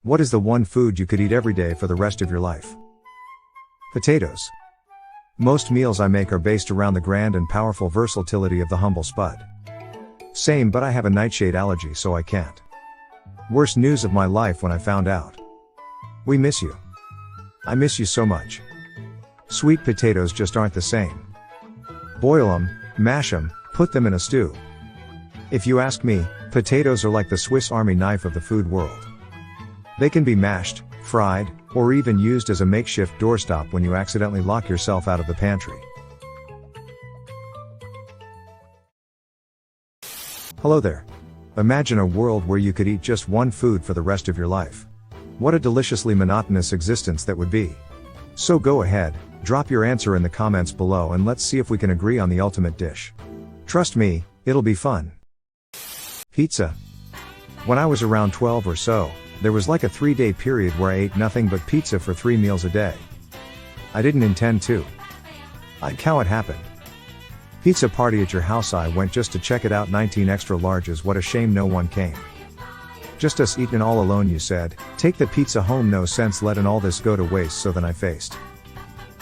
What is the one food you could eat every day for the rest of your life? Potatoes. Most meals I make are based around the grand and powerful versatility of the humble spud. Same, but I have a nightshade allergy, so I can't. Worst news of my life when I found out. We miss you. I miss you so much. Sweet potatoes just aren't the same. Boil them, mash them, put them in a stew. If you ask me, potatoes are like the Swiss Army knife of the food world. They can be mashed, fried, or even used as a makeshift doorstop when you accidentally lock yourself out of the pantry. Hello there. Imagine a world where you could eat just one food for the rest of your life. What a deliciously monotonous existence that would be. So go ahead, drop your answer in the comments below and let's see if we can agree on the ultimate dish. Trust me, it'll be fun. Pizza. When I was around 12 or so, there was like a 3-day period where I ate nothing but pizza for 3 meals a day. I didn't intend to. I'd how it happened. Pizza party at your house, I went just to check it out, 19 extra larges, what a shame no one came. Just us eating all alone, you said, take the pizza home, no sense letting all this go to waste, so then I faced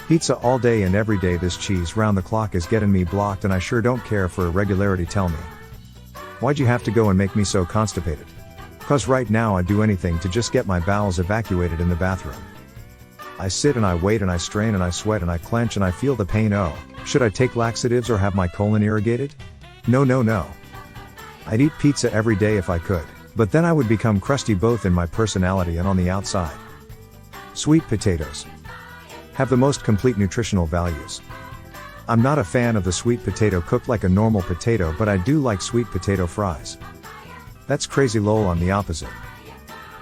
pizza all day and every day. This cheese round the clock is getting me blocked and I sure don't care for irregularity. Tell me, why'd you have to go and make me so constipated? 'Cause right now I'd do anything to just get my bowels evacuated in the bathroom. I sit and I wait and I strain and I sweat and I clench and I feel the pain. Oh, should I take laxatives or have my colon irrigated? No. I'd eat pizza every day if I could, but then I would become crusty both in my personality and on the outside. Sweet potatoes have the most complete nutritional values. I'm not a fan of the sweet potato cooked like a normal potato, but I do like sweet potato fries. That's crazy, lol. I'm the opposite.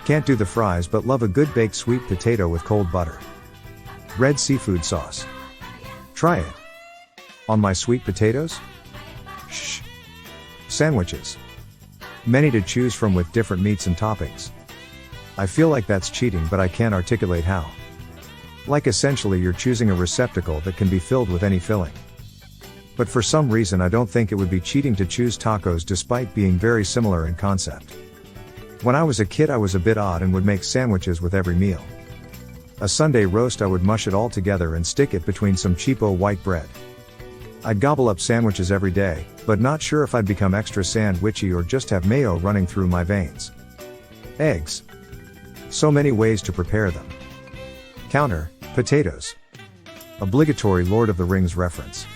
Can't do the fries but love a good baked sweet potato with cold butter. Red seafood sauce. Try it. On my sweet potatoes? Shh. Sandwiches. Many to choose from with different meats and toppings. I feel like that's cheating, but I can't articulate how. Like essentially you're choosing a receptacle that can be filled with any filling. But for some reason I don't think it would be cheating to choose tacos despite being very similar in concept. When I was a kid I was a bit odd and would make sandwiches with every meal. A Sunday roast, I would mush it all together and stick it between some cheapo white bread. I'd gobble up sandwiches every day, but not sure if I'd become extra sandwichy or just have mayo running through my veins. Eggs. So many ways to prepare them. Counter, potatoes. Obligatory Lord of the Rings reference.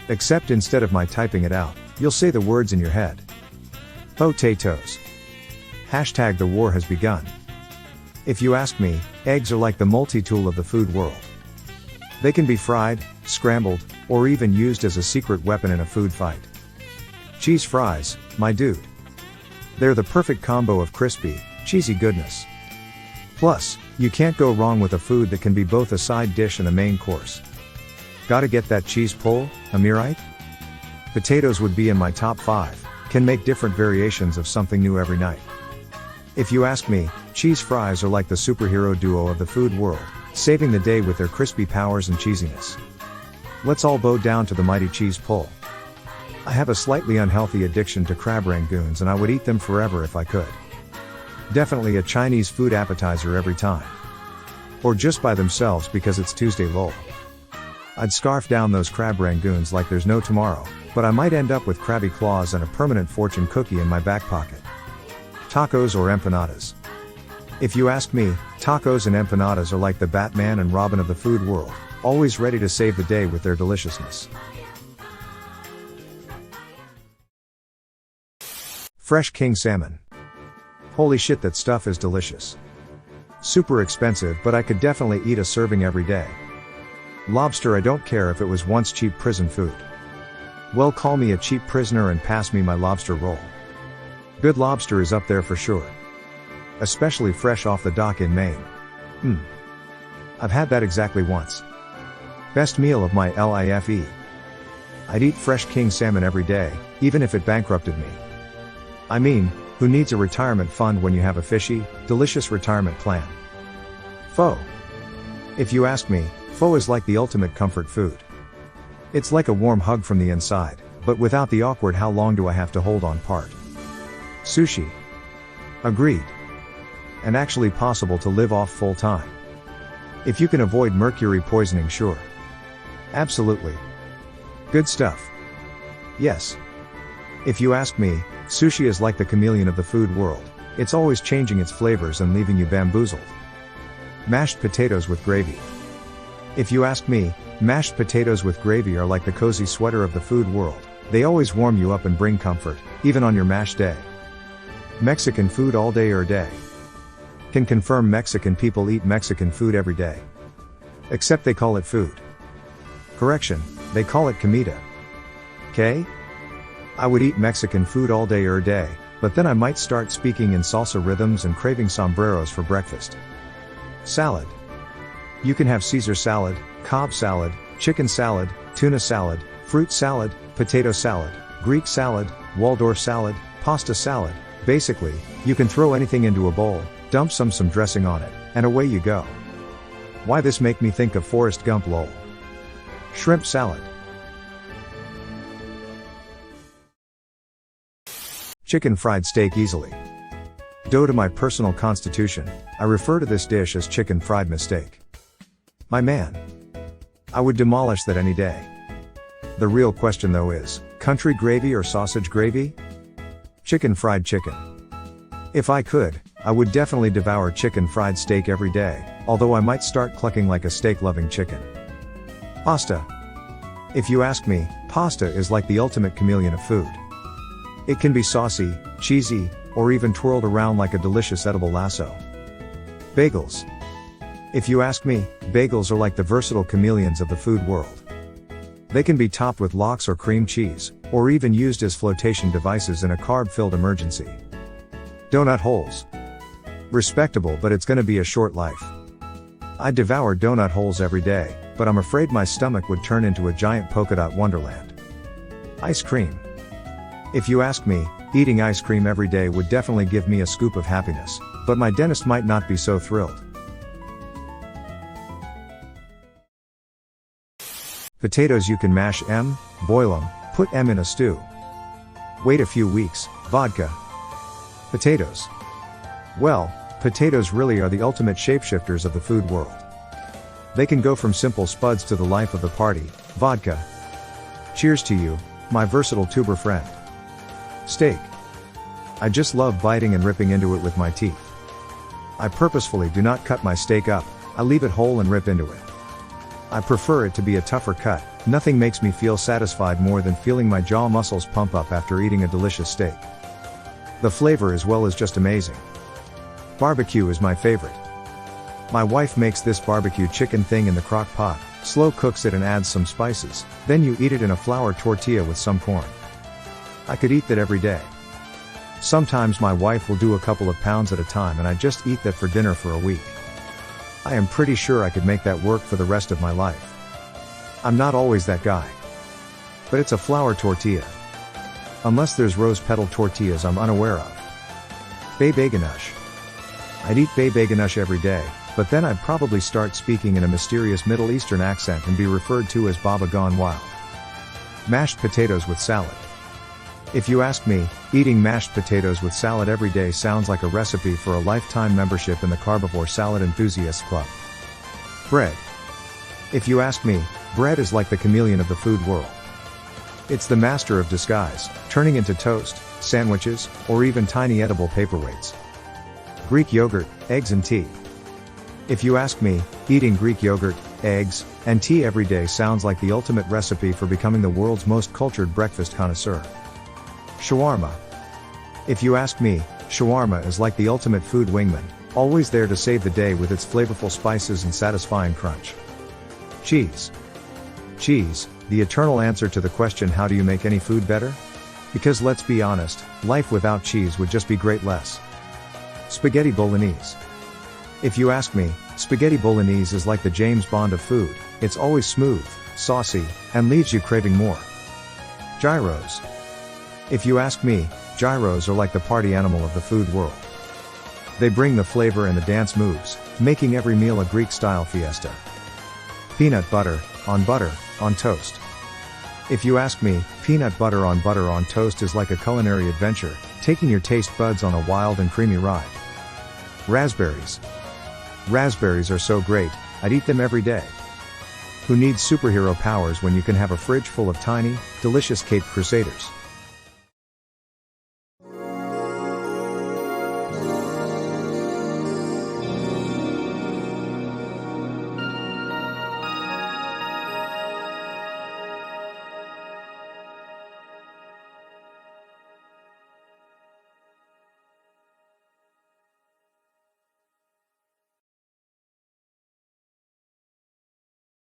Except instead of my typing it out, you'll say the words in your head. Potatoes. Hashtag the war has begun. If you ask me, eggs are like the multi-tool of the food world. They can be fried, scrambled, or even used as a secret weapon in a food fight. Cheese fries, my dude. They're the perfect combo of crispy, cheesy goodness. Plus, you can't go wrong with a food that can be both a side dish and a main course. Gotta get that cheese pull, am I right? Potatoes would be in my top 5, can make different variations of something new every night. If you ask me, cheese fries are like the superhero duo of the food world, saving the day with their crispy powers and cheesiness. Let's all bow down to the mighty cheese pull. I have a slightly unhealthy addiction to crab rangoons and I would eat them forever if I could. Definitely a Chinese food appetizer every time. Or just by themselves because it's Tuesday, lol. I'd scarf down those crab rangoons like there's no tomorrow, but I might end up with crabby claws and a permanent fortune cookie in my back pocket. Tacos or empanadas? If you ask me, tacos and empanadas are like the Batman and Robin of the food world, always ready to save the day with their deliciousness. Fresh king salmon. Holy shit, that stuff is delicious. Super expensive, but I could definitely eat a serving every day. Lobster, I don't care if it was once cheap prison food. Well, call me a cheap prisoner and pass me my lobster roll. Good lobster is up there for sure. Especially fresh off the dock in Maine. I've had that exactly once. Best meal of my life. I'd eat fresh king salmon every day, even if it bankrupted me. I mean, who needs a retirement fund when you have a fishy, delicious retirement plan? Pho. If you ask me, pho is like the ultimate comfort food. It's like a warm hug from the inside, but without the awkward "how long do I have to hold on" part. Sushi. Agreed. and actually possible to live off full time. If you can avoid mercury poisoning, sure. Absolutely. Good stuff. Yes. If you ask me, sushi is like the chameleon of the food world. It's always changing its flavors and leaving you bamboozled. Mashed potatoes with gravy. If you ask me, mashed potatoes with gravy are like the cozy sweater of the food world. They always warm you up and bring comfort, even on your mash day. Mexican food all day or day. Can confirm Mexican people eat Mexican food every day. Except they call it food. Correction, they call it comida. Okay? I would eat Mexican food all day or day, but then I might start speaking in salsa rhythms and craving sombreros for breakfast. Salad. You can have Caesar salad, Cobb salad, chicken salad, tuna salad, fruit salad, potato salad, Greek salad, Waldorf salad, pasta salad. Basically, you can throw anything into a bowl, dump some dressing on it, and away you go. Why this make me think of Forrest Gump lol. Shrimp salad. Chicken fried steak easily. Due to my personal constitution, I refer to this dish as chicken fried mistake. My man. I would demolish that any day. The real question though is, country gravy or sausage gravy? Chicken fried chicken. If I could, I would definitely devour chicken fried steak every day, although I might start clucking like a steak-loving chicken. Pasta. If you ask me, pasta is like the ultimate chameleon of food. It can be saucy, cheesy, or even twirled around like a delicious edible lasso. Bagels. If you ask me, bagels are like the versatile chameleons of the food world. They can be topped with lox or cream cheese, or even used as flotation devices in a carb-filled emergency. Donut holes. Respectable, but it's gonna be a short life. I devour donut holes every day, but I'm afraid my stomach would turn into a giant polka dot wonderland. Ice cream. If you ask me, eating ice cream every day would definitely give me a scoop of happiness, but my dentist might not be so thrilled. Potatoes you can mash em, boil em, put em in a stew. Wait a few weeks, vodka. Potatoes. Well, potatoes really are the ultimate shapeshifters of the food world. They can go from simple spuds to the life of the party, vodka. Cheers to you, my versatile tuber friend. Steak. I just love biting and ripping into it with my teeth. I purposefully do not cut my steak up, I leave it whole and rip into it. I prefer it to be a tougher cut. Nothing makes me feel satisfied more than feeling my jaw muscles pump up after eating a delicious steak. The flavor as well is just amazing. Barbecue is my favorite. My wife makes this barbecue chicken thing in the crock pot, slow cooks it and adds some spices, then you eat it in a flour tortilla with some corn. I could eat that every day. Sometimes my wife will do a couple of pounds at a time and I just eat that for dinner for a week. I am pretty sure I could make that work for the rest of my life. I'm not always that guy. But it's a flour tortilla. Unless there's rose petal tortillas I'm unaware of. Bebe ganoush. I'd eat bebe ganoush every day, but then I'd probably start speaking in a mysterious Middle Eastern accent and be referred to as Baba Gone Wild. Mashed potatoes with salad. If you ask me, eating mashed potatoes with salad every day sounds like a recipe for a lifetime membership in the Carnivore Salad Enthusiasts Club. Bread. If you ask me, bread is like the chameleon of the food world. It's the master of disguise, turning into toast, sandwiches, or even tiny edible paperweights. Greek yogurt, eggs and tea. If you ask me, eating Greek yogurt, eggs, and tea every day sounds like the ultimate recipe for becoming the world's most cultured breakfast connoisseur. Shawarma. If you ask me, shawarma is like the ultimate food wingman, always there to save the day with its flavorful spices and satisfying crunch. Cheese. Cheese, the eternal answer to the question how do you make any food better? Because let's be honest, life without cheese would just be great less. Spaghetti bolognese. If you ask me, spaghetti bolognese is like the James Bond of food, it's always smooth, saucy, and leaves you craving more. Gyros. If you ask me, gyros are like the party animal of the food world. They bring the flavor and the dance moves, making every meal a Greek-style fiesta. Peanut butter on toast. If you ask me, peanut butter on toast is like a culinary adventure, taking your taste buds on a wild and creamy ride. Raspberries. Raspberries are so great, I'd eat them every day. Who needs superhero powers when you can have a fridge full of tiny, delicious Caped Crusaders?